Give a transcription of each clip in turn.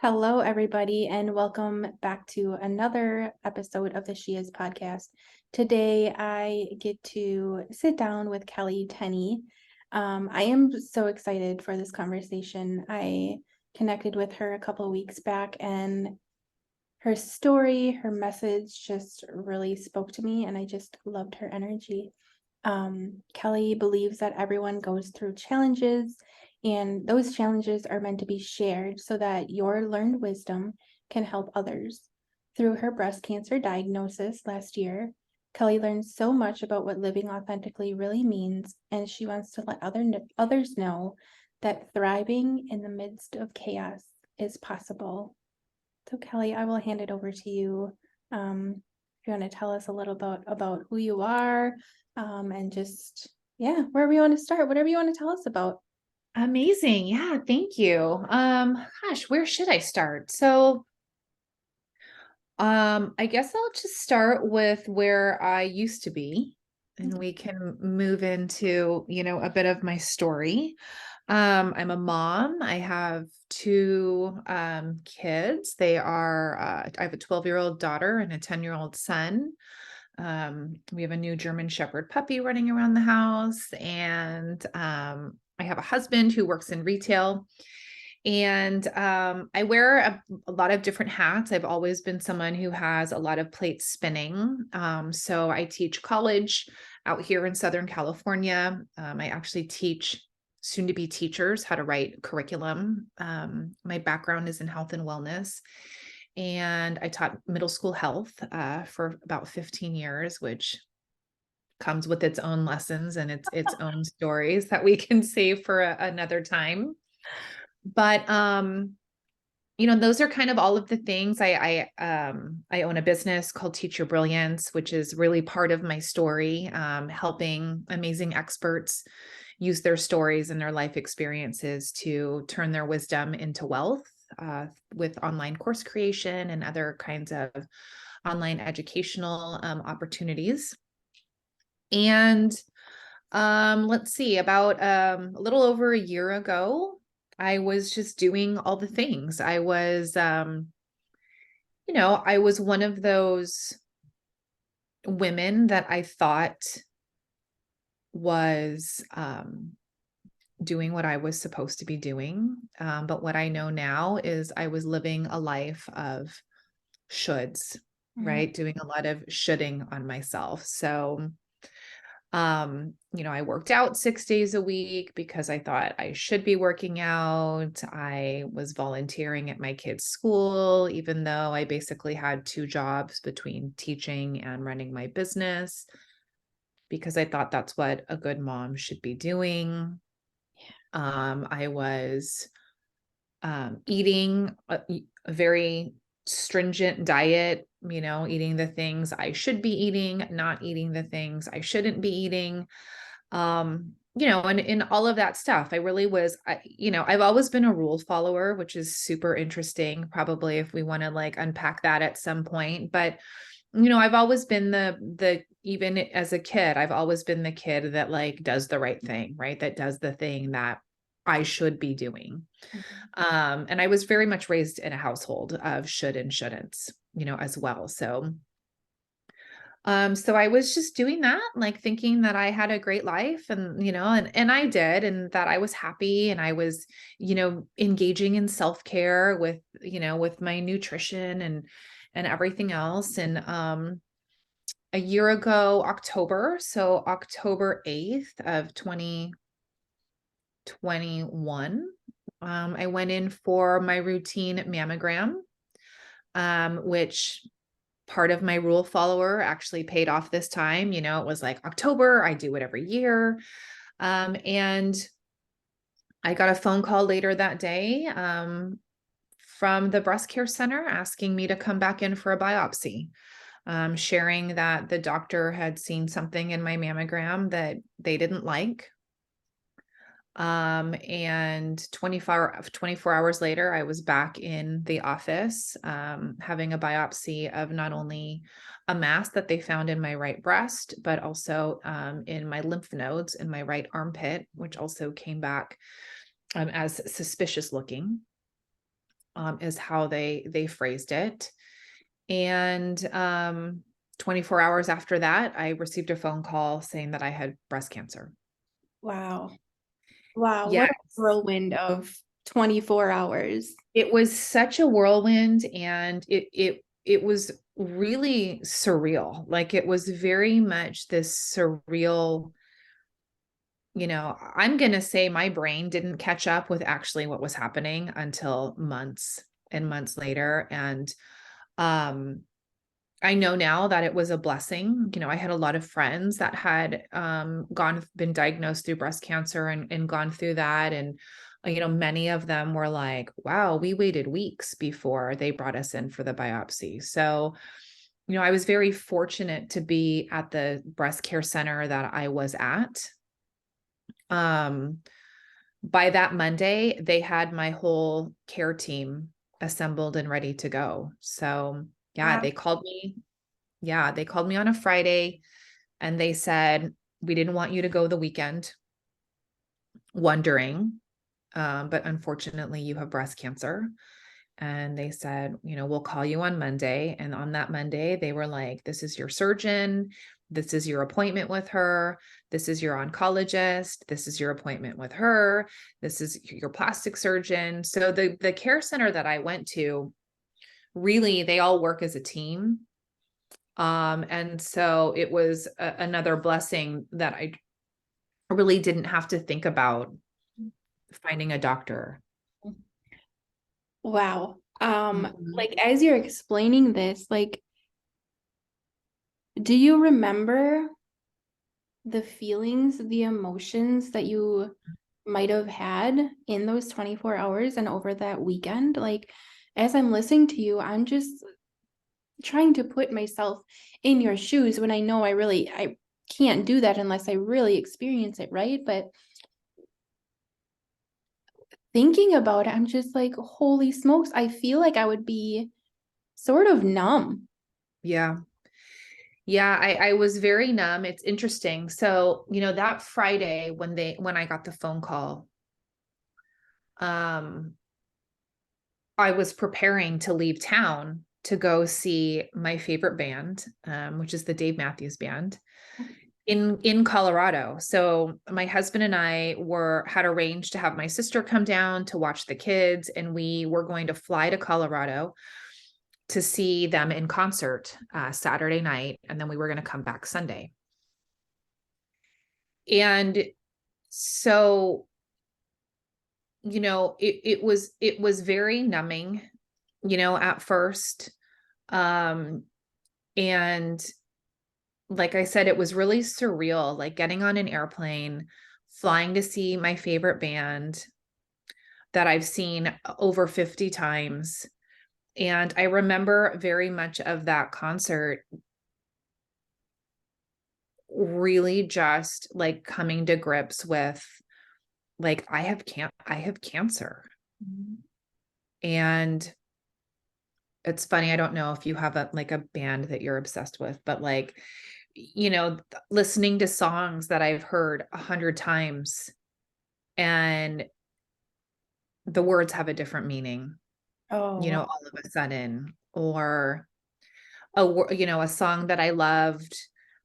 Hello, everybody, and welcome back to another episode of the She Is podcast. Today, I get to sit down with Kelley Tenny. I am so excited for this conversation. I connected with her a couple of weeks back, and her story, her message just really spoke to me, and I just loved her energy. Kelley believes that everyone goes through challenges, and those challenges are meant to be shared so that your learned wisdom can help others. Through her breast cancer diagnosis last year, Kelley learned so much about what living authentically really means, and she wants to let others know that thriving in the midst of chaos is possible. So, Kelley, I will hand it over to you. If you want to tell us a little bit about who you are, and just, where we want to start, whatever you want to tell us about. Amazing. Yeah, thank you. Where should I start? I guess I'll just start with where I used to be, and we can move into, a bit of my story. I'm a mom. I have two kids. I have a 12-year-old daughter and a 10-year-old son. We have a new German Shepherd puppy running around the house, and I have a husband who works in retail. And I wear a lot of different hats. I've always been someone who has a lot of plates spinning. So I teach college out here in Southern California. I actually teach soon-to-be teachers how to write curriculum. My background is in health and wellness. And I taught middle school health for about 15 years, which comes with its own lessons and its own stories that we can save for another time. But those are kind of all of the things. I own a business called Teach Your Brilliance, which is really part of my story, helping amazing experts use their stories and their life experiences to turn their wisdom into wealth, with online course creation and other kinds of online educational opportunities. And let's see, about a little over a year ago, I was just doing all the things. I was one of those women that I thought was doing what I was supposed to be doing. But what I know now is I was living a life of shoulds, right? Doing a lot of shoulding on myself. So I worked out 6 days a week because I thought I should be working out. I was volunteering at my kids' school, even though I basically had two jobs between teaching and running my business, because I thought that's what a good mom should be doing. I was eating a very stringent diet, eating the things I should be eating, not eating the things I shouldn't be eating. And in all of that stuff, I really was, I've always been a rule follower, which is super interesting, probably if we want to like unpack that at some point. But, I've always been even as a kid, I've always been the kid that like does the right thing, right? That does the thing that I should be doing. And I was very much raised in a household of should and shouldn'ts, as well. So I was just doing that, like thinking that I had a great life and I did, and that I was happy, and I was, engaging in self-care with my nutrition and everything else. And a year ago, so October 8th of 2021, I went in for my routine mammogram, which part of my rule follower actually paid off this time. It was like October, I do it every year. And I got a phone call later that day from the breast care center asking me to come back in for a biopsy, sharing that the doctor had seen something in my mammogram that they didn't like. And 24 hours later, I was back in the office, having a biopsy of not only a mass that they found in my right breast, but also in my lymph nodes in my right armpit, which also came back as suspicious looking. is how they phrased it. And 24 hours after that, I received a phone call saying that I had breast cancer. Wow. Wow, what a Yes. whirlwind of 24 hours. It was such a whirlwind, and it was really surreal. Like, it was very much this surreal, I'm going to say my brain didn't catch up with actually what was happening until months and months later. And um I know now that it was a blessing. I had a lot of friends that had been diagnosed through breast cancer and gone through that. And, many of them were like, wow, we waited weeks before they brought us in for the biopsy. So, I was very fortunate to be at the breast care center that I was at. Um, by that Monday, they had my whole care team assembled and ready to go. So, yeah, Wow. they called me. Yeah, they called me on a Friday and they said, we didn't want you to go the weekend wondering, but unfortunately you have breast cancer. And they said, we'll call you on Monday. And on that Monday, they were like, this is your surgeon. This is your appointment with her. This is your oncologist. This is your appointment with her. This is your plastic surgeon. So the care center that I went to, really, they all work as a team. And so it was another blessing that I really didn't have to think about finding a doctor. Wow. Mhm. Like as you're explaining this, like, do you remember the feelings, the emotions that you might have had in those 24 hours and over that weekend? Like, as I'm listening to you, I'm just trying to put myself in your shoes when I know I can't do that unless I really experience it, right? But thinking about it, I'm just like, holy smokes, I feel like I would be sort of numb. Yeah. Yeah, I was very numb. It's interesting. So, that Friday when I got the phone call, um, I was preparing to leave town to go see my favorite band, which is the Dave Matthews Band in Colorado. So my husband and I had arranged to have my sister come down to watch the kids, and we were going to fly to Colorado to see them in concert Saturday night, and then we were going to come back Sunday. And so, it was very numbing, at first. Um, and like I said, it was really surreal, like getting on an airplane, flying to see my favorite band that I've seen over 50 times. And I remember very much of that concert really just like coming to grips with, like, I have cancer. Mhm. And it's funny, I don't know if you have a band that you're obsessed with, but like, listening to songs that I've heard 100 times and the words have a different meaning, Oh, wow. all of a sudden, or a song that I loved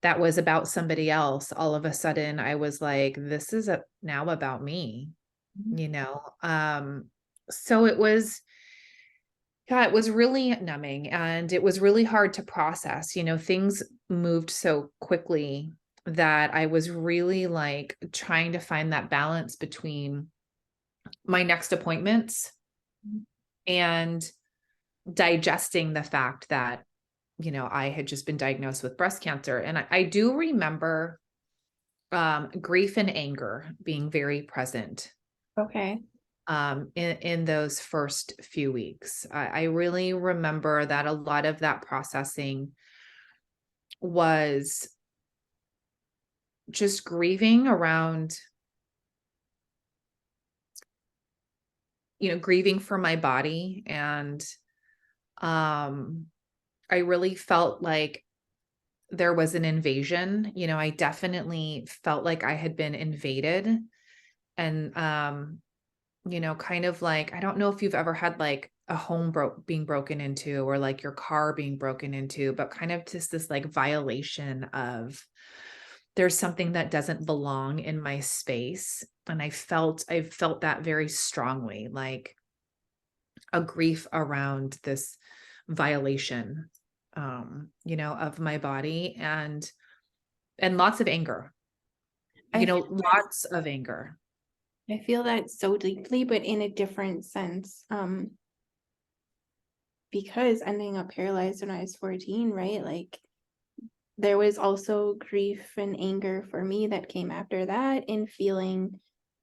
that was about somebody else. All of a sudden I was like, this is now about me, Mhm. you know? So it was really numbing, and it was really hard to process. Things moved so quickly that I was really like trying to find that balance between my next appointments and digesting the fact that, I had just been diagnosed with breast cancer. And I do remember grief and anger being very present Okay. in those first few weeks. I really remember that a lot of that processing was just grieving around, grieving for my body. And um, I really felt like there was an invasion. I definitely felt like I had been invaded. And kind of like, I don't know if you've ever had like a home being broken into, or like your car being broken into, but kind of just this like violation of, there's something that doesn't belong in my space. And I felt that very strongly, like a grief around this violation, of my body, and lots of anger, I feel that lots of anger. I feel that so deeply, but in a different sense. Because ending up paralyzed when I was 14, right? Like there was also grief and anger for me that came after that, and feeling,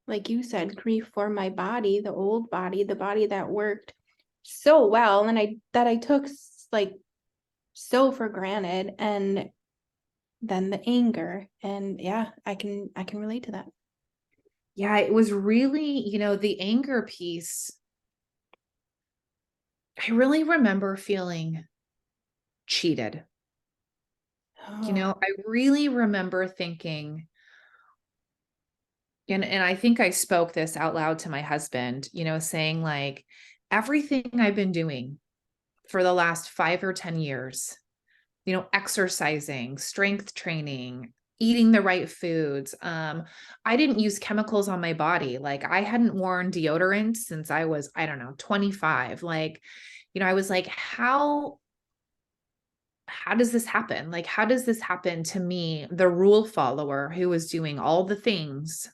like you said, grief for my body, the old body, the body that worked so well, and I took like so for granted, and then the anger, and yeah, I can relate to that. Yeah, it was really, the anger piece. I really remember feeling cheated. Oh. I really remember thinking, and I think I spoke this out loud to my husband, saying like, everything I've been doing for the last 5 or 10 years, exercising, strength training, eating the right foods. I didn't use chemicals on my body. Like I hadn't worn deodorant since I was, I don't know, 25. Like, I was like, how does this happen? Like, how does this happen to me, the rule follower who was doing all the things?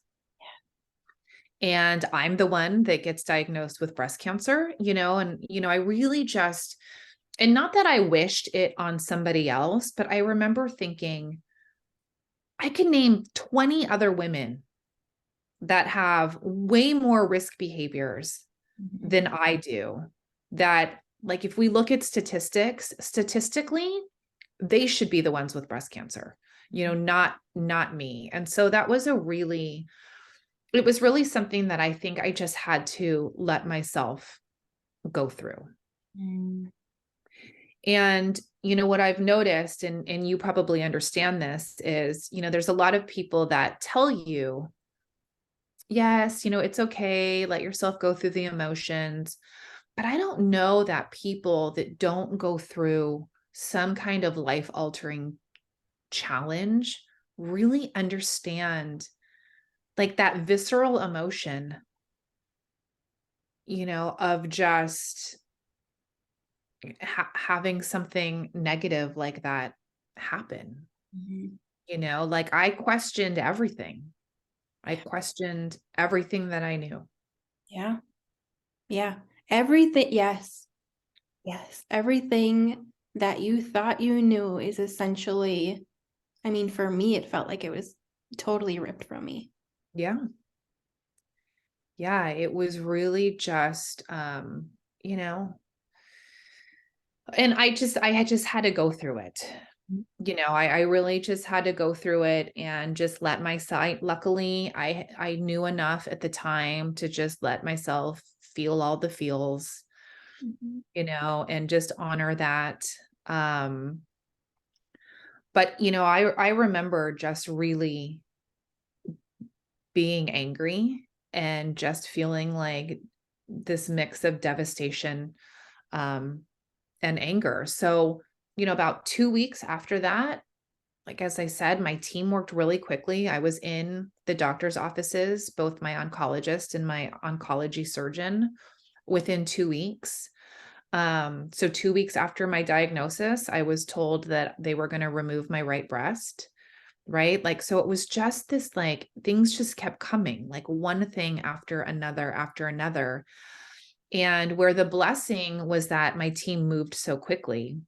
And I'm the one that gets diagnosed with breast cancer, I really just, and not that I wished it on somebody else, but I remember thinking, I can name 20 other women that have way more risk behaviors Mhm. than I do. That, like, if we look at statistically, they should be the ones with breast cancer, not me. And so it was really something that I think I just had to let myself go through. Mm. And what I've noticed, and you probably understand this, is there's a lot of people that tell you, yes, it's okay, let yourself go through the emotions. But I don't know that people that don't go through some kind of life altering challenge really understand like that visceral emotion, of just having something negative like that happen. Mhm. Like I questioned everything. I questioned everything that I knew. Yeah. Yeah. Everything, yes. Yes. Everything that you thought you knew is essentially, I mean, for me, it felt like it was totally ripped from me. Yeah. Yeah. It was really just, you know, and I had just had to go through it. I really just had to go through it and just let myself, luckily, I knew enough at the time to just let myself feel all the feels, Mhm. and just honor that. Um, but I remember just really being angry and just feeling like this mix of devastation, um, and anger. So, about 2 weeks after that, like, as I said, my team worked really quickly. I was in the doctor's offices, both my oncologist and my oncology surgeon, within 2 weeks. So 2 weeks after my diagnosis, I was told that they were going to remove my right breast. Right. Like, so it was just this, like, things just kept coming, like one thing after another. And where the blessing was that my team moved so quickly,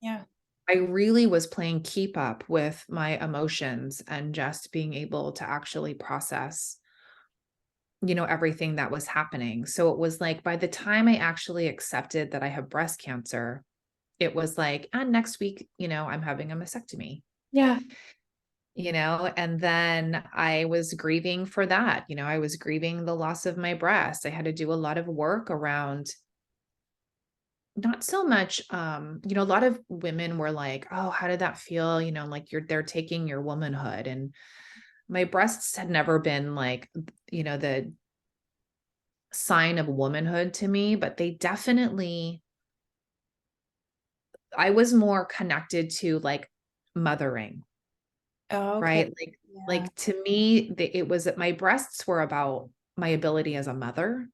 Yeah. I really was playing keep up with my emotions and just being able to actually process, everything that was happening. So it was like by the time I actually accepted that I have breast cancer, it was like, and next week, I'm having a mastectomy, Yeah. and then I was grieving for that. I was grieving the loss of my breast. I had to do a lot of work around, not so much, a lot of women were like, oh, how did that feel? Like they're taking your womanhood. And my breasts had never been like, the sign of womanhood to me, but I was more connected to like mothering, Oh, okay. right? Yeah. Like to me, it was that my breasts were about my ability as a mother,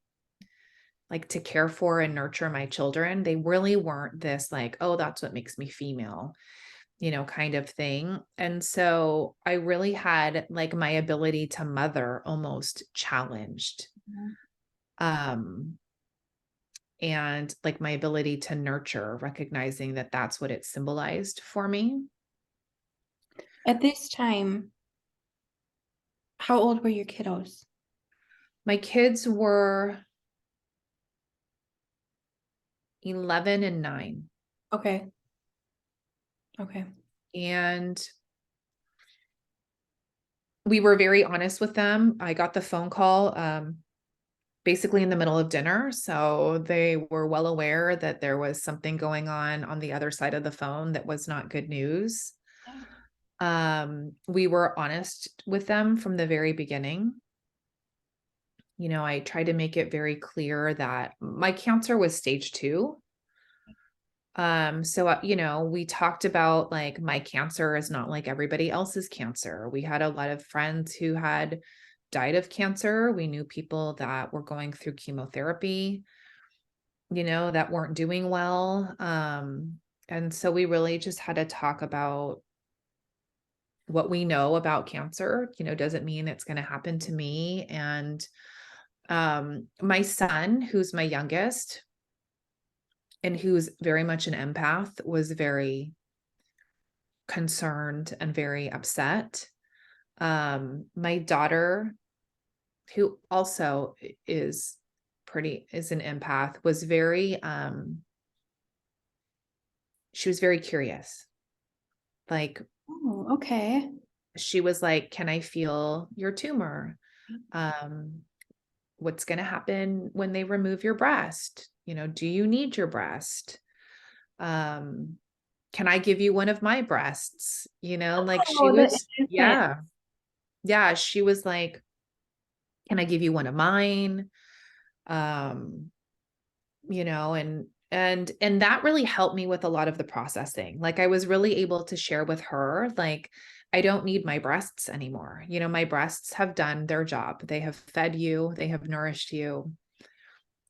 like to care for and nurture my children. They really weren't this like, oh, that's what makes me female, kind of thing. And so I really had like my ability to mother almost challenged. Mhm. Um, and like my ability to nurture, recognizing that that's what it symbolized for me. At this time, how old were your kiddos? My kids were 11 and 9. Okay. Okay. And we were very honest with them. I got the phone call basically in the middle of dinner. So they were well aware that there was something going on the other side of the phone that was not good news. Yeah. We were honest with them from the very beginning. I tried to make it very clear that my cancer was stage 2. So, we talked about like my cancer is not like everybody else's cancer. We had a lot of friends who had died of cancer. We knew people that were going through chemotherapy, that weren't doing well. And so we really just had to talk about what we know about cancer, doesn't mean it's going to happen to me. And my son, who's my youngest and who's very much an empath, was very concerned and very upset. My daughter, who also is an empath, was she was very curious. Like Oh, okay. she was like, "Can I feel your tumor? Um, what's going to happen when they remove your breast? Do you need your breast? Um, can I give you one of my breasts?" Like she Oh, the was, innocent. yeah, yeah, she was like, "Can I give you one of mine?" Um, and that really helped me with a lot of the processing. Like I was really able to share with her, like, I don't need my breasts anymore. My breasts have done their job. They have fed you, they have nourished you.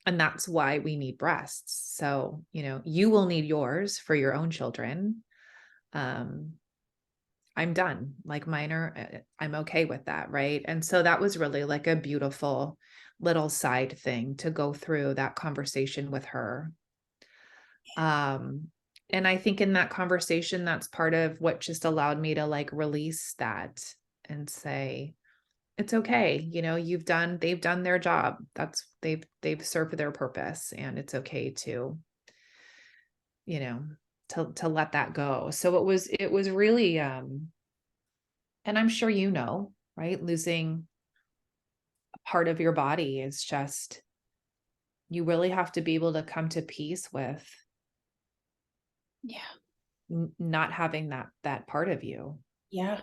And that's why we need breasts. So, you will need yours for your own children. Um, I'm done. Like mine are, I'm okay with that. Right. And so that was really like a beautiful little side thing to go through that conversation with her. Um, and I think in that conversation, that's part of what just allowed me to like release that and say, it's okay. They've done their job. They've served their purpose, and it's okay to, you know, to let that go. So it was really, and I'm sure, right? Losing a part of your body is just, you really have to be able to come to peace with Yeah. not having that part of you. Yeah.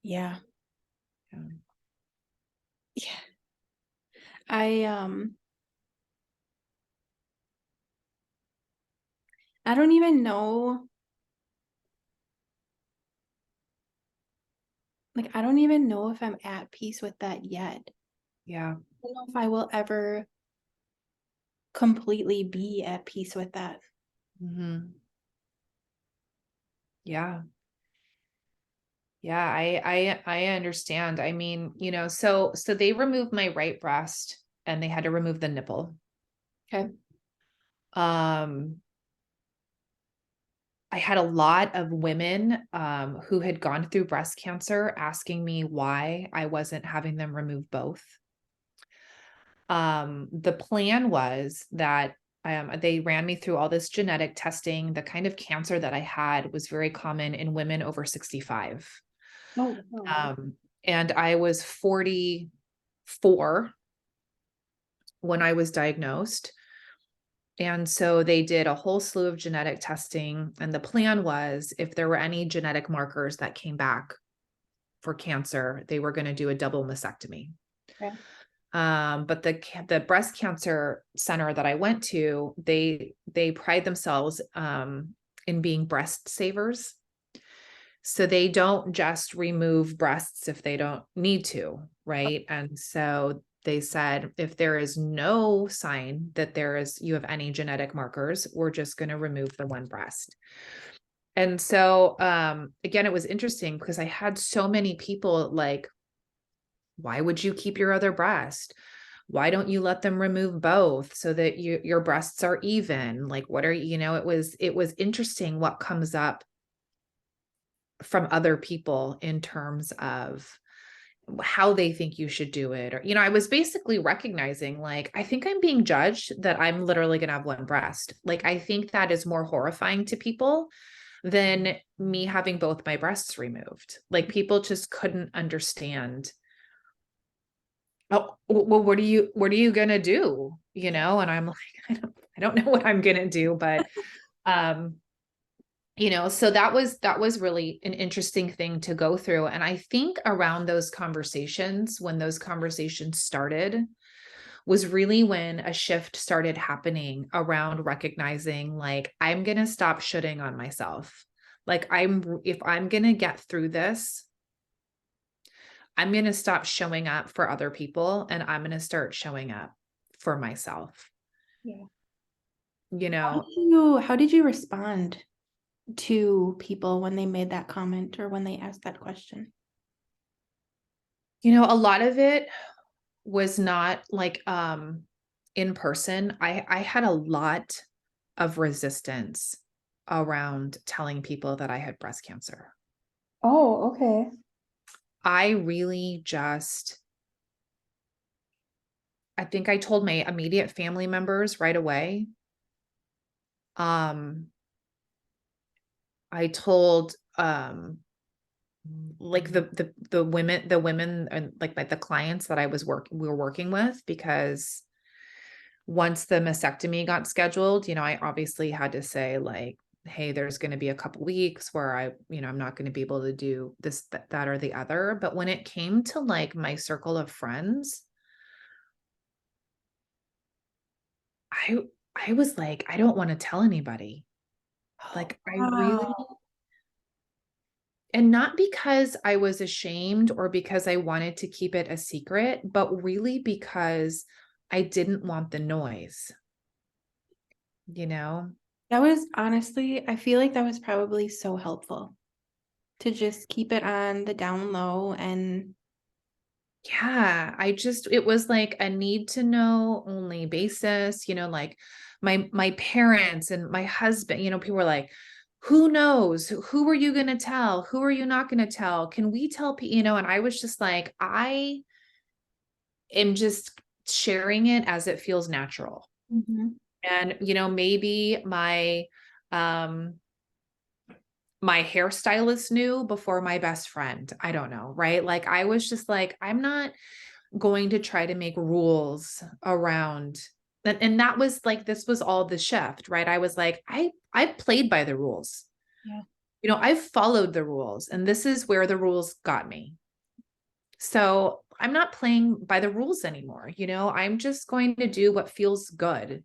Yeah. Yeah. Yeah. I I don't even know, like I don't even know if I'm at peace with that yet. I Yeah. don't know if I will ever completely be at peace with that. Hmm. Yeah. Yeah. I understand. I mean, so they removed my right breast and they had to remove the nipple. Okay. Um, I had a lot of women who had gone through breast cancer asking me why I wasn't having them remove both. The plan was that they ran me through all this genetic testing. The kind of cancer that I had was very common in women over 65. Oh, wow. Um, and I was 44 when I was diagnosed. And so they did a whole slew of genetic testing. And the plan was if there were any genetic markers that came back for cancer, they were going to do a double mastectomy. Okay. But the breast cancer center that I went to, they pride themselves in being breast savers. So they don't just remove breasts if they don't need to, right? And so they said, if there is no sign that you have any genetic markers, we're just going to remove the one breast. And so again, it was interesting because I had so many people like, why would you keep your other breast? Why don't you let them remove both so that your breasts are even? Like, what are it was interesting what comes up from other people in terms of how they think you should do it. Or, I was basically recognizing, like, I think I'm being judged that I'm literally going to have one breast. Like, I think that is more horrifying to people than me having both my breasts removed. Like, people just couldn't understand. Oh, well, what are you going to do? And I'm like, I don't know what I'm going to do, but, so that was really an interesting thing to go through. And I think around those conversations, when those conversations started, was really when a shift started happening around recognizing, like, I'm going to stop shooting on myself. Like, if I'm going to get through this, I'm going to stop showing up for other people and I'm going to start showing up for myself. Yeah. You How know, did you respond to people when they made that comment or when they asked that question? a lot of it was not like in person. I had a lot of resistance around telling people that I had breast cancer. Oh, okay. I really just I think I told my immediate family members right away. I told like the women and like the clients that we were working with, because once the mastectomy got scheduled, I obviously had to say, like, hey, there's going to be a couple weeks where I'm not going to be able to do this, that, or the other. But when it came to like my circle of friends, I I was like, I don't want to tell anybody. Like, I really, Wow. and not because I was ashamed or because I wanted to keep it a secret, but really because I didn't want the noise, you know? That was honestly, I feel like that was probably so helpful to just keep it on the down low and Yeah, it was like a need to know only basis, like my parents and my husband, people were like, who knows? Who are you going to tell? Who are you not going to tell? Can we tell people, and I was just like, I am just sharing it as it feels natural. Mhm. And, maybe um my hairstylist knew before my best friend. I don't know, right? Like, I was just like, I'm not going to try to make rules around. And that was like, this was all the shift, right? I was like, I've played by the rules. Yeah. I've followed the rules, and this is where the rules got me. So I'm not playing by the rules anymore. I'm just going to do what feels good.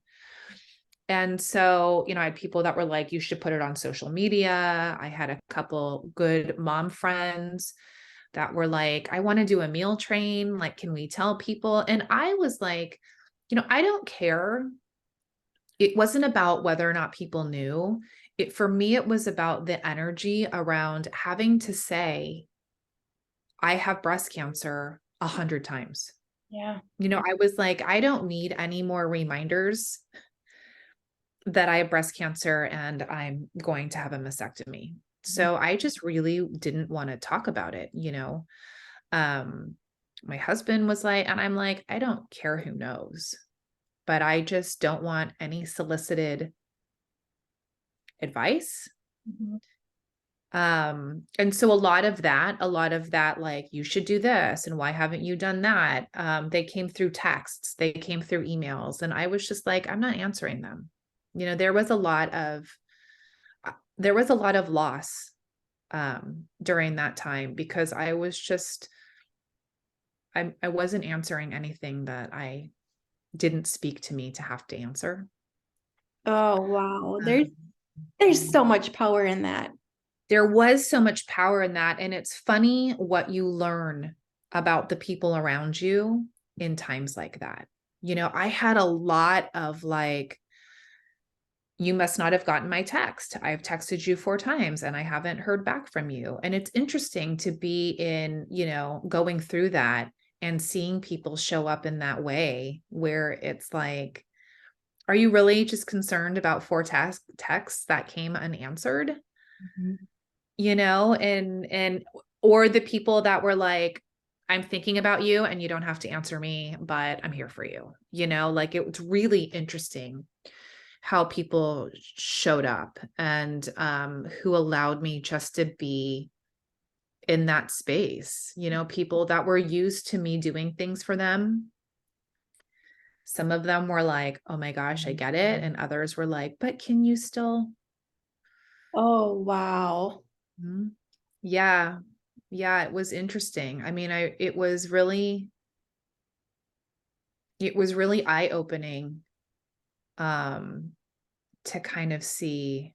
And so, I had people that were like, you should put it on social media. I had a couple good mom friends that were like, I want to do a meal train. Like, can we tell people? And I was like, I don't care. It wasn't about whether or not people knew. For me, it was about the energy around having to say, I have breast cancer 100 times. Yeah. I was like, I don't need any more reminders that I have breast cancer and I'm going to have a mastectomy. Mhm. So I just really didn't want to talk about it. Um, my husband was like, and I'm like, I don't care who knows, but I just don't want any solicited advice. Mhm. And so a lot of that, like, you should do this and why haven't you done that? They came through texts, they came through emails, and I was just like, I'm not answering them. There was a lot of loss during that time because I was just I wasn't answering anything that I didn't speak to me to have to answer. Oh, wow. There's Um, there's so much power in that. there was so much power in that. And it's funny what you learn about the people around you in times like that. I had a lot of like, you must not have gotten my text. I've texted you 4 times and I haven't heard back from you. And it's interesting to be in, going through that and seeing people show up in that way where it's like, are you really just concerned about 4 texts that came unanswered? Mhm. And or the people that were like, I'm thinking about you and you don't have to answer me, but I'm here for you. Like it was really interesting how people showed up and who allowed me just to be in that space. People that were used to me doing things for them. Some of them were like, oh my gosh, I get it. And others were like, but can you still? Oh, wow. Mhm. Yeah. Yeah, it was interesting. I mean, it was really eye-opening um to kind of see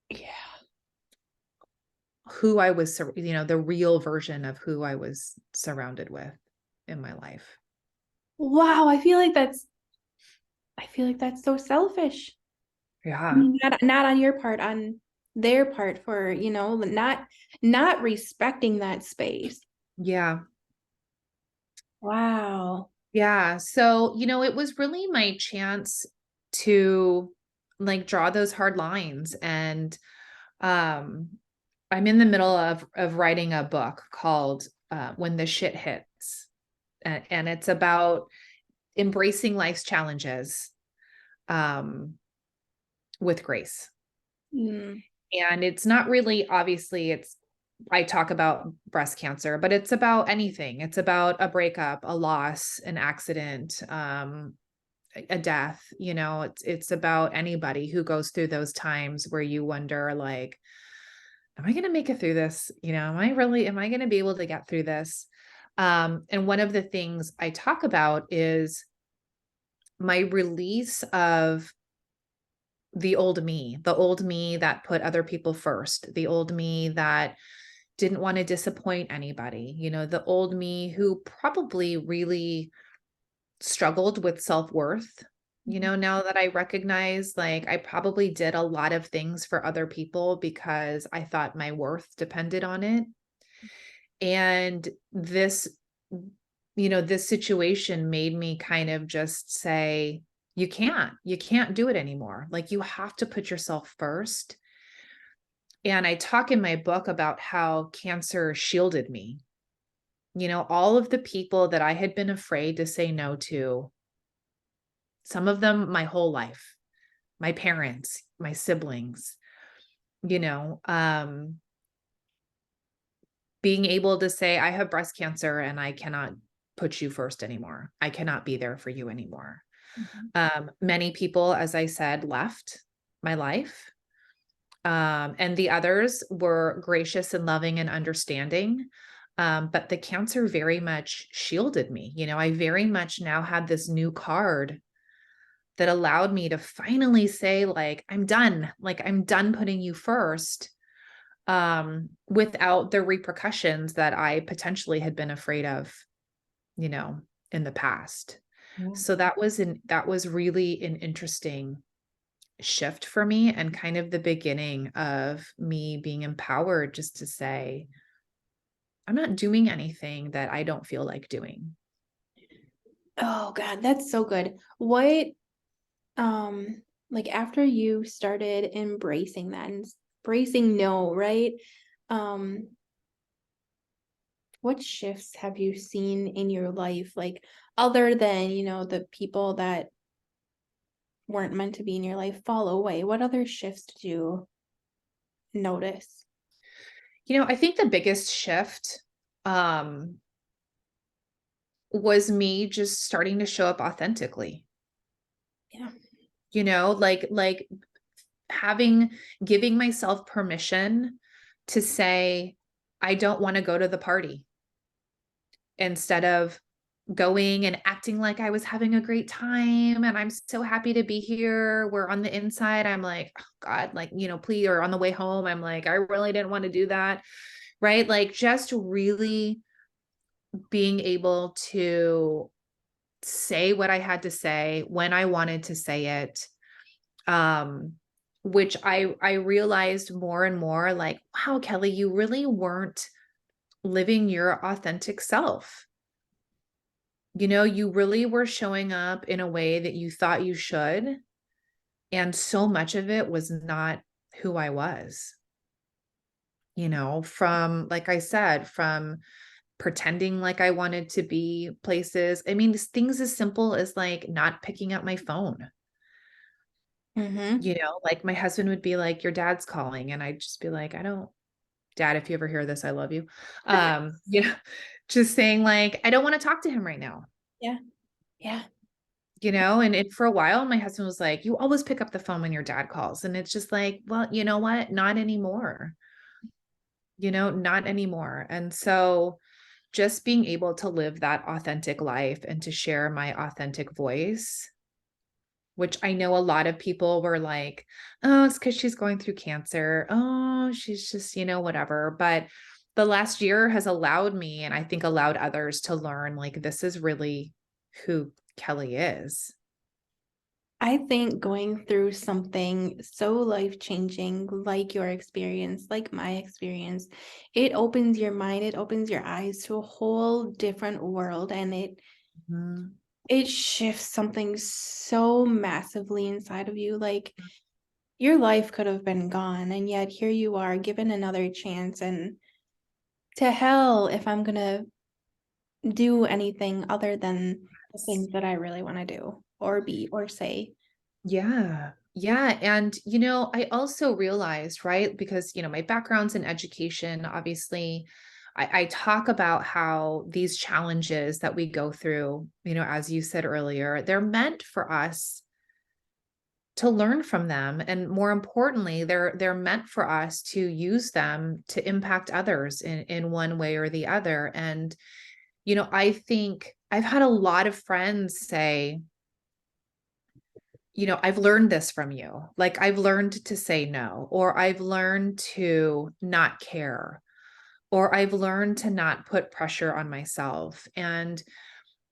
Yeah. who I was, the real version of who I was surrounded with in my life. Wow, I feel like that's so selfish. I Yeah. mean, not on your part, on their part for, not respecting that space. Yeah. Wow. Yeah. So, it was really my chance to like draw those hard lines. And um I'm in the middle of writing a book called When the Shit Hits. And it's about embracing life's challenges um with grace. Mm. And it's not really, obviously, I talk about breast cancer, but it's about anything. It's about a breakup, a loss, an accident, a death. It's about anybody who goes through those times where you wonder, like, am I going to make it through this? Am I going to be able to get through this? And one of the things I talk about is my release of the old me that put other people first, the old me that didn't want to disappoint anybody, the old me who probably really struggled with self-worth. Now that I recognize, like, I probably did a lot of things for other people because I thought my worth depended on it. And this situation made me kind of just say, you can't do it anymore. Like, you have to put yourself first. And I talk in my book about how cancer shielded me. All of the people that I had been afraid to say no to, some of them my whole life, my parents, my siblings, you know, um, being able to say, I have breast cancer and I cannot put you first anymore. I cannot be there for you anymore. Mhm. Many people, as I said, left my life. And the others were gracious and loving and understanding. But the cancer very much shielded me. I very much now had this new card that allowed me to finally say, like, I'm done putting you first, without the repercussions that I potentially had been afraid of, you know, in the past. Yeah. So that was really an interesting shift for me and kind of the beginning of me being empowered just to say, I'm not doing anything that I don't feel like doing. Oh God, that's so good. What, um, like after you started embracing that and embracing no, right? Um, what shifts have you seen in your life, like other than, the people that weren't meant to be in your life fall away? What other shifts did you notice? I think the biggest shift um was me just starting to show up authentically. Yeah. Like having giving myself permission to say, I don't want to go to the party. instead of going and acting like I was having a great time and I'm so happy to be here. Where on the inside, I'm like, oh God, like, please, or on the way home, I'm like, I really didn't want to do that. Right. Like just really being able to say what I had to say when I wanted to say it. Um, which I realized more and more like, wow, Kelley, you really weren't living your authentic self. You really were showing up in a way that you thought you should. And so much of it was not who I was, from, like I said, from pretending like I wanted to be places. I mean, things as simple as like not picking up my phone. Mm-hmm. Like my husband would be like, your dad's calling. And I'd just be like, I don't, Dad, if you ever hear this, I love you. Just saying like, I don't want to talk to him right now. Yeah. Yeah. And for a while, my husband was like, you always pick up the phone when your dad calls. And it's just like, well, you know what? Not anymore, not anymore. And so just being able to live that authentic life and to share my authentic voice, which I know a lot of people were like, oh, it's because she's going through cancer. Oh, she's just, whatever. But the last year has allowed me, and I think allowed others to learn like, this is really who Kelley is. I think going through something so life-changing, like your experience, like my experience, it opens your mind, it opens your eyes to a whole different world, and Mhm. it shifts something so massively inside of you. Like your life could have been gone, and yet here you are given another chance. And to hell if I'm gonna do anything other than the things that I really want to do or be or say. Yeah. Yeah. And, I also realized, right, because, my background's in education, obviously, I talk about how these challenges that we go through, as you said earlier, they're meant for us to learn from them. And more importantly, they're meant for us to use them to impact others in one way or the other. And, I think I've had a lot of friends say, I've learned this from you. Like I've learned to say no, or I've learned to not care, or I've learned to not put pressure on myself. And,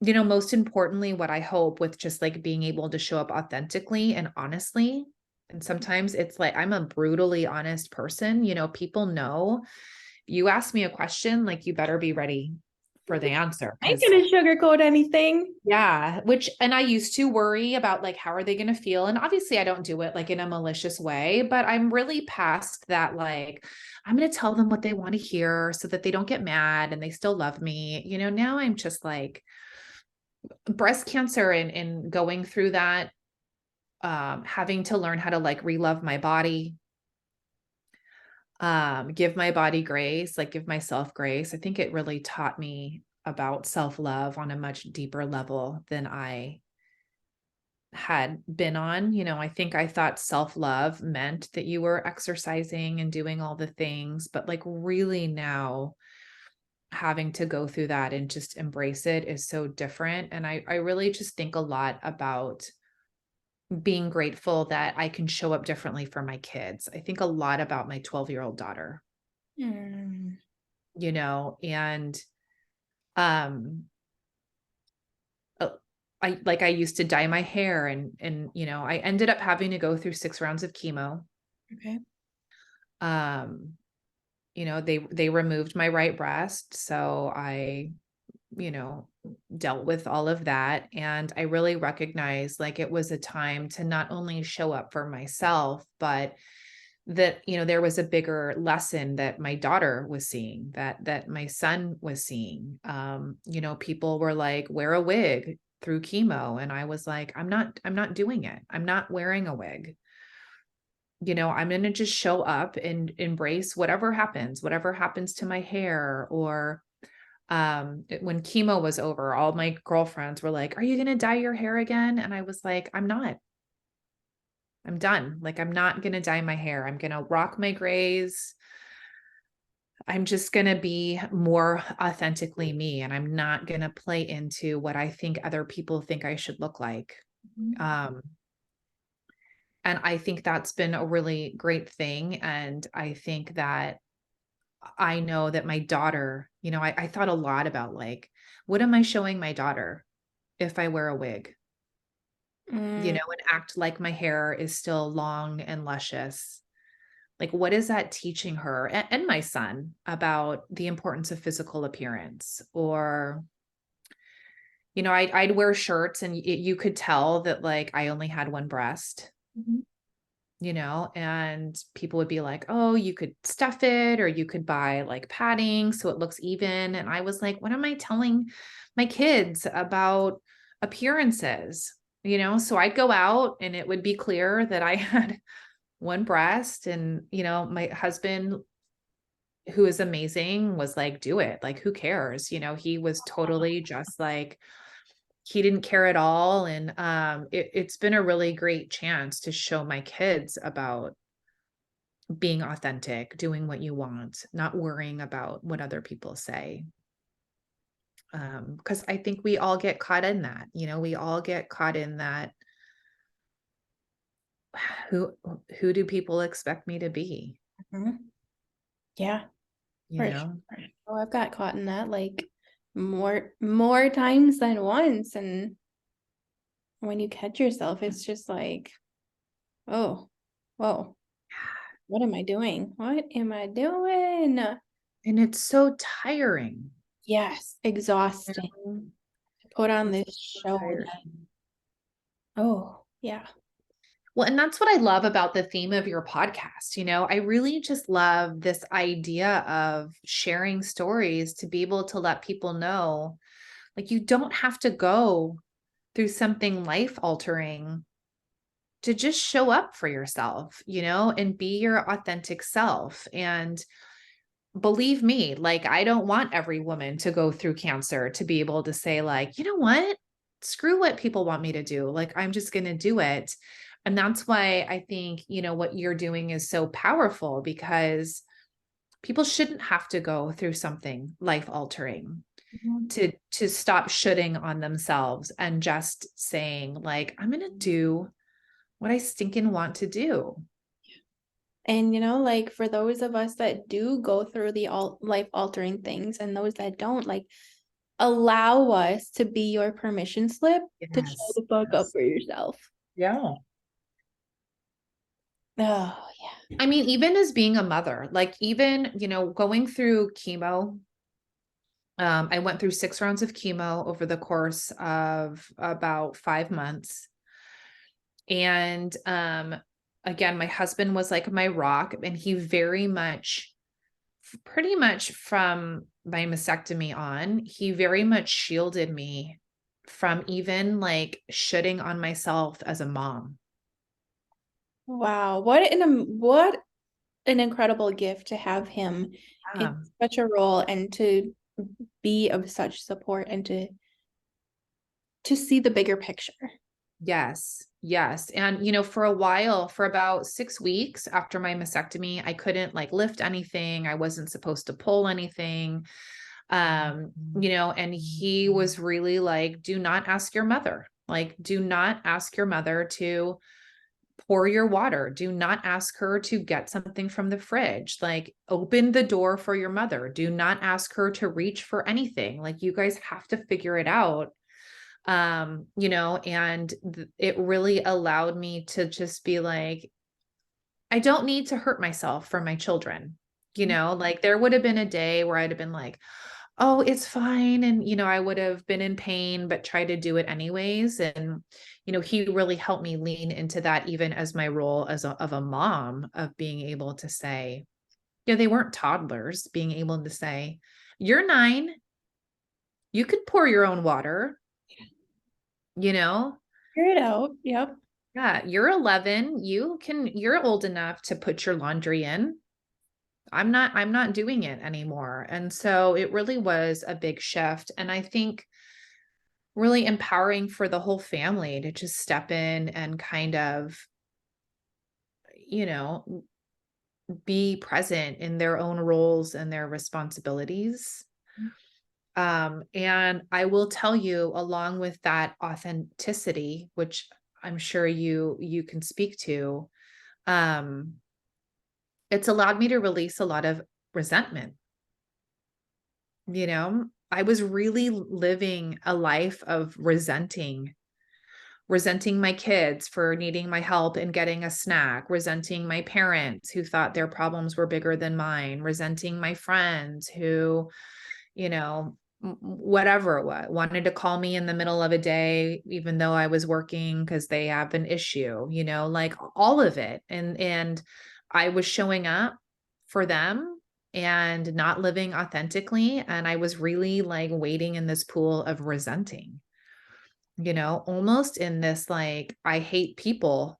most importantly, what I hope with just like being able to show up authentically and honestly, and sometimes it's like I'm a brutally honest person, people know you ask me a question, like you better be ready for the answer. I ain't Cause gonna sugarcoat anything. yeah, and I used to worry about like, how are they going to feel? And obviously I don't do it like in a malicious way, but I'm really past that. Like, I'm going to tell them what they want to hear so that they don't get mad and they still love me. Now I'm just like breast cancer and going through that, having to learn how to like relove my body, give my body grace, like give myself grace. I think it really taught me about self-love on a much deeper level than I had been on. I think I thought self-love meant that you were exercising and doing all the things, but like really now having to go through that and just embrace it is so different. And I really just think a lot about being grateful that I can show up differently for my kids. I think a lot about my 12-year-old daughter, Mm, and um uh, I used to dye my hair and I ended up having to go through 6 rounds of chemo. okay. Um, they removed my right breast, so I, you know, dealt with all of that, and I really recognized like it was a time to not only show up for myself, but that there was a bigger lesson that my daughter was seeing, that my son was seeing. People were like, wear a wig through chemo, and I was like, I'm not doing it. I'm not wearing a wig. I'm going to just show up and embrace whatever happens to my hair. Or when chemo was over, all my girlfriends were like, are you going to dye your hair again? And I was like, I'm done. Like, I'm not going to dye my hair. I'm going to rock my grays. I'm just going to be more authentically me, and I'm not going to play into what I think other people think I should look like. Mhm. Um, and I think that's been a really great thing. And I think that I know that my daughter, I thought a lot about like, what am I showing my daughter if I wear a wig, Mm, and act like my hair is still long and luscious? Like, what is that teaching her and my son about the importance of physical appearance? Or, I'd wear shirts and you could tell that like I only had one breast, mhm. and people would be like, oh, you could stuff it or you could buy like padding so it looks even. And I was like, what am I telling my kids about appearances? So I'd go out and it would be clear that I had one breast, and my husband, who is amazing, was like, do it, like, who cares? He was totally just like, he didn't care at all. And it's been a really great chance to show my kids about being authentic, doing what you want, not worrying about what other people say. Because I think we all get caught in that. We all get caught in that. who who do people expect me to be? Mhm. Yeah, you for sure. know Oh, I've got caught in that like more times than once. And when you catch yourself, it's just like, oh, whoa, what am I doing? What am I doing? and it's so tiring. Yes, you exhausting. know? Put on It's this so show that, tiring. oh, yeah. Well, and that's what I love about the theme of your podcast. I really just love this idea of sharing stories to be able to let people know, like, you don't have to go through something life altering to just show up for yourself, and be your authentic self. And believe me, like, I don't want every woman to go through cancer to be able to say, like, you know what? Screw what people want me to do. Like, I'm just going to do it. And that's why I think, what you're doing is so powerful, because people shouldn't have to go through something life altering Mhm. to stop shooting on themselves and just saying, like, I'm going to do what I stinking want to do. And like for those of us that do go through the life altering things and those that don't, like allow us to be your permission slip to show Yes. the fuck up Yes. for yourself. Yeah. Oh, yeah. I mean, even as being a mother, like, even, going through chemo, I went through 6 rounds of chemo over the course of about 5 months. And again, my husband was like my rock, and he very much, pretty much from my mastectomy on, he very much shielded me from even like shitting on myself as a mom. Wow. What an incredible gift to have him in Um, such a role and to be of such support and to see the bigger picture. Yes, yes. And, for a while, for about 6 weeks after my mastectomy, I couldn't like lift anything. I wasn't supposed to pull anything. And he was really like, do not ask your mother. Like, do not ask your mother to pour your water. Do not ask her to get something from the fridge. Like, open the door for your mother. Do not ask her to reach for anything. Like, you guys have to figure it out. And it really allowed me to just be like, I don't need to hurt myself for my children. Like, there would have been a day where I'd have been like, oh, it's fine. And, I would have been in pain, but try to do it anyways. And, he really helped me lean into that, even as my role of a mom, of being able to say, they weren't toddlers, being able to say, you're 9, you could pour your own water, you know? Figure it out. Yep. Yeah, you're 11. You're old enough to put your laundry in. I'm not doing it anymore. And so it really was a big shift. And I think really empowering for the whole family to just step in and kind of, you know, be present in their own roles and their responsibilities. And I will tell you, along with that authenticity, which I'm sure you can speak to, um, it's allowed me to release a lot of resentment. I was really living a life of resenting my kids for needing my help and getting a snack, resenting my parents who thought their problems were bigger than mine, resenting my friends who, whatever it was, wanted to call me in the middle of a day, even though I was working because they have an issue, like all of it. And I was showing up for them and not living authentically. And I was really like wading in this pool of resenting, almost in this like, I hate people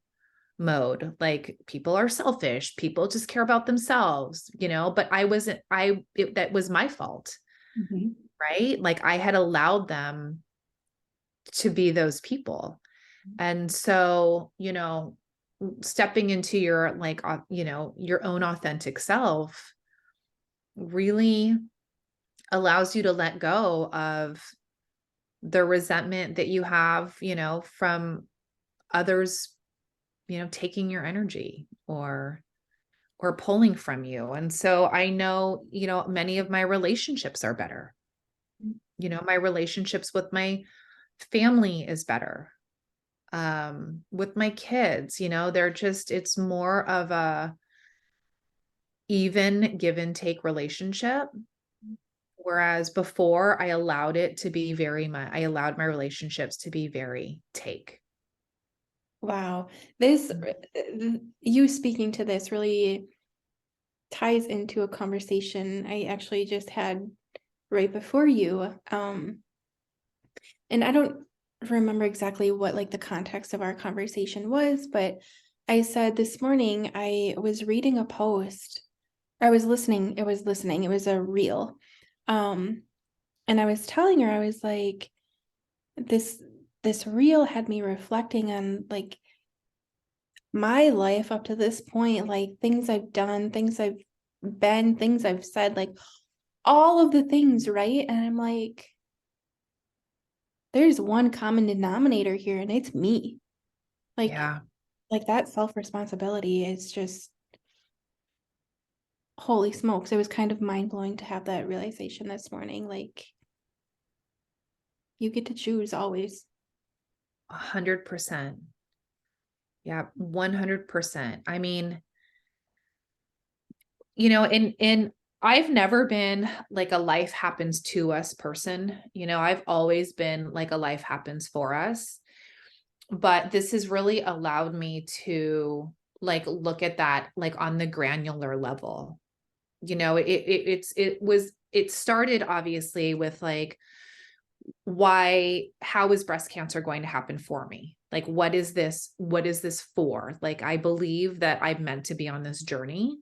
mode. Like people are selfish. People just care about themselves, but that was my fault, Mhm. right? Like I had allowed them to be those people. And so, stepping into your like, your own authentic self really allows you to let go of the resentment that you have, from others, taking your energy or pulling from you. And so I know, many of my relationships are better. My relationships with my family is better. With my kids, they're just, it's more of a even give and take relationship. Whereas before I allowed it to be I allowed my relationships to be very take. Wow. This, you speaking to this really ties into a conversation I actually just had right before you. And I don't remember exactly what like the context of our conversation was, but I said this morning I was reading a post. I was listening, it was a reel. Um, and I was telling her, I was like, this this reel had me reflecting on like my life up to this point, like things I've done, things I've been, things I've said, like all of the things, right? And I'm like, there's one common denominator here, and it's me. Like, Yeah. like that self-responsibility is just holy smokes. It was kind of mind-blowing to have that realization this morning. Like, you get to choose always. 100%. Yeah, 100%. I mean, and I've never been like a life happens to us person. I've always been like a life happens for us. But this has really allowed me to like look at that like on the granular level. It started obviously with like, how is breast cancer going to happen for me? Like, what is this for? Like, I believe that I'm meant to be on this journey.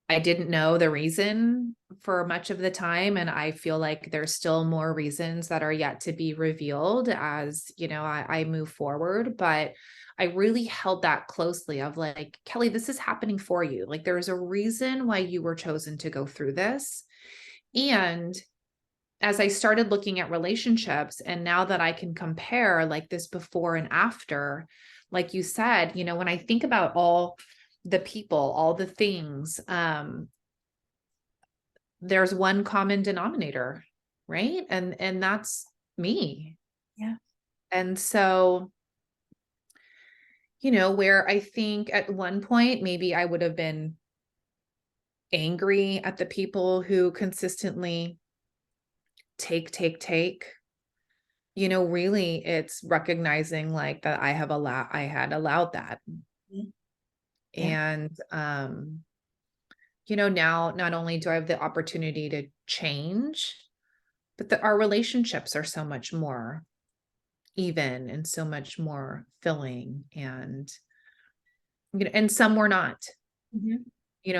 I didn't know the reason for much of the time, and I feel like there's still more reasons that are yet to be revealed as, I move forward. But I really held that closely of like, Kelley, this is happening for you. Like, there's a reason why you were chosen to go through this. And as I started looking at relationships, and now that I can compare like this before and after, like you said, when I think about all the people, all the things, there's one common denominator, right? And that's me. Yeah. And so, where I think at one point maybe I would have been angry at the people who consistently take, really it's recognizing like that I had allowed that. Mhm. Yeah. And now not only do I have the opportunity to change, but our relationships are so much more even and so much more filling. And and some were not, Mhm.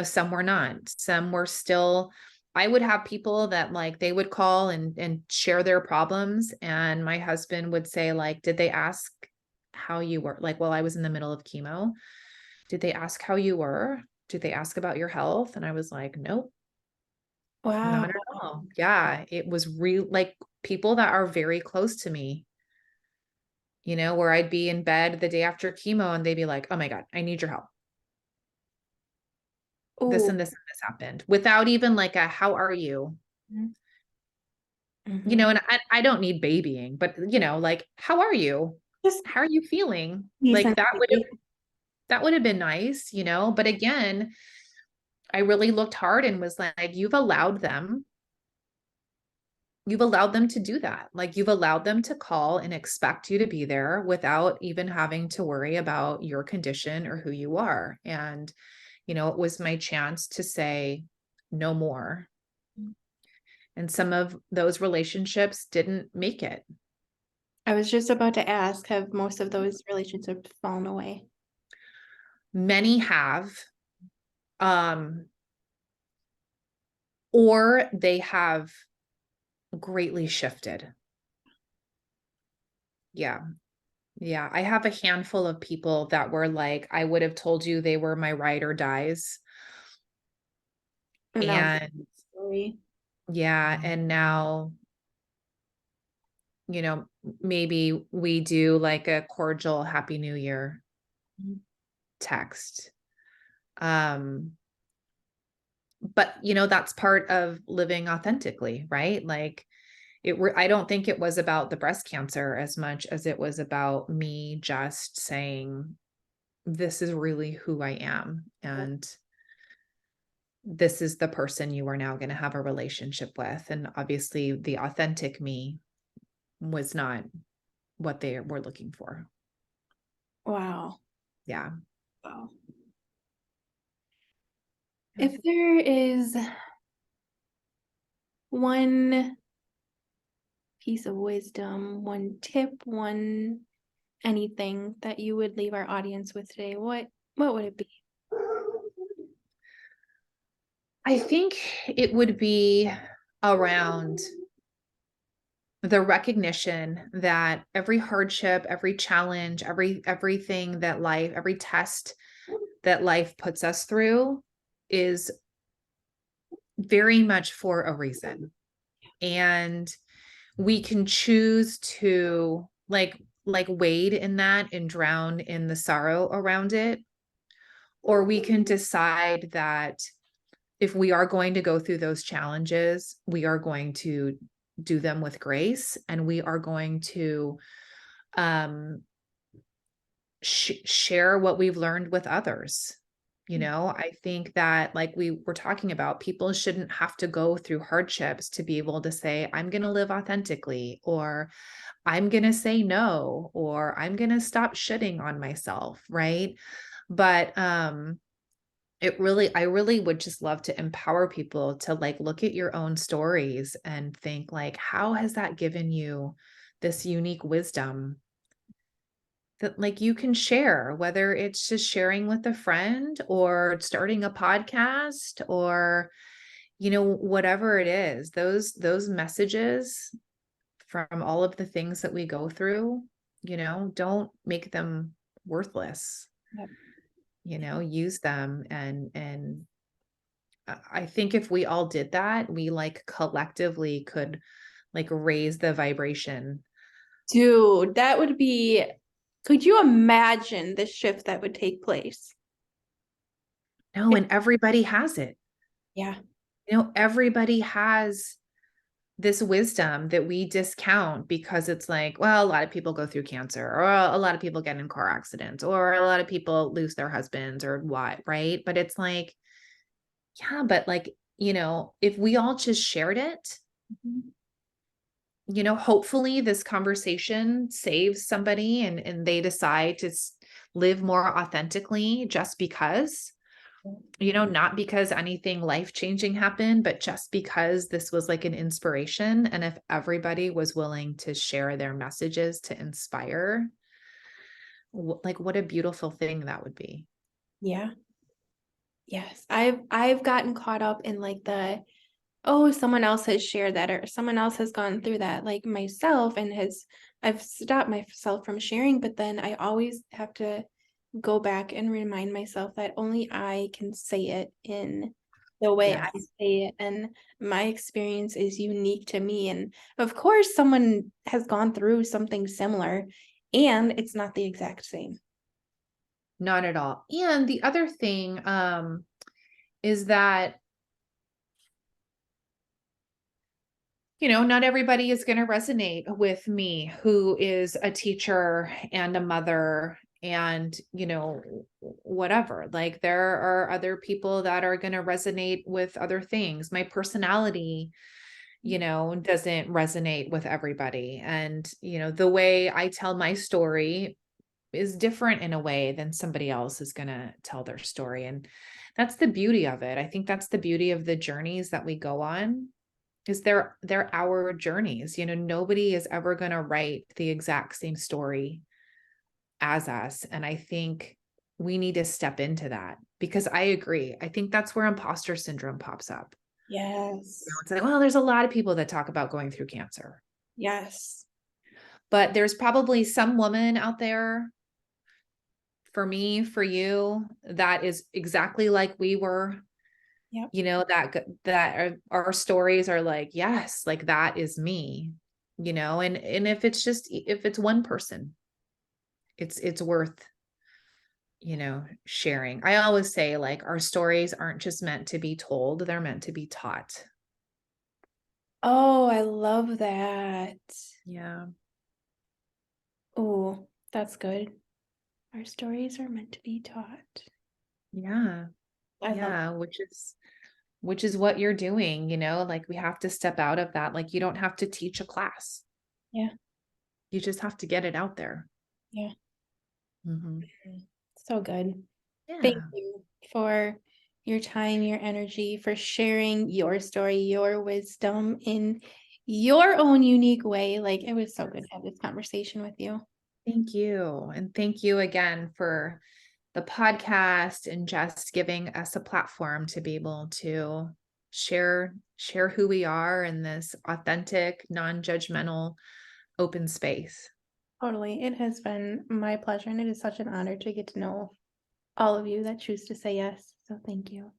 some were not. Some were still, I would have people that like they would call and share their problems, and my husband would say like, did they ask how you were? Like, well, I was in the middle of chemo. Did they ask how you were? Did they ask about your health? And I was like, nope, Wow. not at all. Yeah, it was real, like people that are very close to me, where I'd be in bed the day after chemo and they'd be like, oh my God, I need your help. This Oh. and this and this happened without even like a, how are you? Mm-hmm. And I don't need babying, but like, how are you? Just How are you feeling? Like decent. that would have been nice, but again, I really looked hard and was like, you've allowed them to do that. Like you've allowed them to call and expect you to be there without even having to worry about your condition or who you are. And, it was my chance to say no more. And some of those relationships didn't make it. I was just about to ask, have most of those relationships fallen away? Many have, um, or they have greatly shifted. Yeah. Yeah. I have a handful of people that were like, I would have told you they were my ride or dies. And now And story. yeah. And now, maybe we do like a cordial Happy New Year text. Um, but that's part of living authentically, right? Like I don't think it was about the breast cancer as much as it was about me just saying, this is really who I am. And this is the person you are now going to have a relationship with. And obviously, the authentic me was not what they were looking for. Wow. Yeah. Wow. If there is one piece of wisdom, one tip, one anything that you would leave our audience with today, what would it be? I think it would be around the recognition that every hardship, every challenge, everything that every test that life puts us through is very much for a reason. And we can choose to like wade in that and drown in the sorrow around it, or we can decide that if we are going to go through those challenges, we are going to do them with grace, and we are going to um share what we've learned with others. I think that, like we were talking about, people shouldn't have to go through hardships to be able to say, I'm going to live authentically, or I'm going to say no, or I'm going to stop shitting on myself. Right. But, I really would just love to empower people to like look at your own stories and think like, how has that given you this unique wisdom that like you can share, whether it's just sharing with a friend or starting a podcast or whatever it is. Those messages from all of the things that we go through, don't make them worthless. Yep. Use them. And I think if we all did that, we like collectively could like raise the vibration. Dude, that would be, could you imagine the shift that would take place? No, and everybody has it. Yeah. Everybody has this wisdom that we discount because it's like, well, a lot of people go through cancer, or a lot of people get in car accidents, or a lot of people lose their husbands, or what, right? But it's like, yeah, but like, if we all just shared it, hopefully this conversation saves somebody and they decide to live more authentically just because. Not because anything life-changing happened, but just because this was like an inspiration. And if everybody was willing to share their messages to inspire, like what a beautiful thing that would be. Yeah. Yes. I've gotten caught up in like oh, someone else has shared that or someone else has gone through that, like myself, and I've stopped myself from sharing, but then I always have to go back and remind myself that only I can say it in the way I Yes. say it, and my experience is unique to me. And of course, someone has gone through something similar, and it's not the exact same. Not at all. And the other thing, is that, not everybody is going to resonate with me, who is a teacher and a mother and, whatever. Like there are other people that are going to resonate with other things. My personality, doesn't resonate with everybody. And, the way I tell my story is different in a way than somebody else is going to tell their story. And that's the beauty of it. I think that's the beauty of the journeys that we go on, is they're our journeys. Nobody is ever going to write the exact same story as us. And I think we need to step into that, because I agree. I think that's where imposter syndrome pops up. Yes. It's like, well, there's a lot of people that talk about going through cancer, Yes. but there's probably some woman out there, for me, for you, that is exactly like we were, Yep. that our stories are like, yes, like that is me, and if it's one person, it's worth, sharing. I always say, like, our stories aren't just meant to be told, they're meant to be taught. Oh, I love that. Yeah. Oh, that's good. Our stories are meant to be taught. Yeah. I love. Yeah, which is what you're doing, like we have to step out of that. Like you don't have to teach a class. Yeah. You just have to get it out there. Yeah. Mhm. So good. Thank Yeah. you for your time, your energy, for sharing your story, your wisdom in your own unique way. Like, it was so good to have this conversation with you. Thank you. And thank you again for the podcast and just giving us a platform to be able to share who we are in this authentic, non-judgmental, open space. Totally. It has been my pleasure, and it is such an honor to get to know all of you that choose to say yes. So thank you.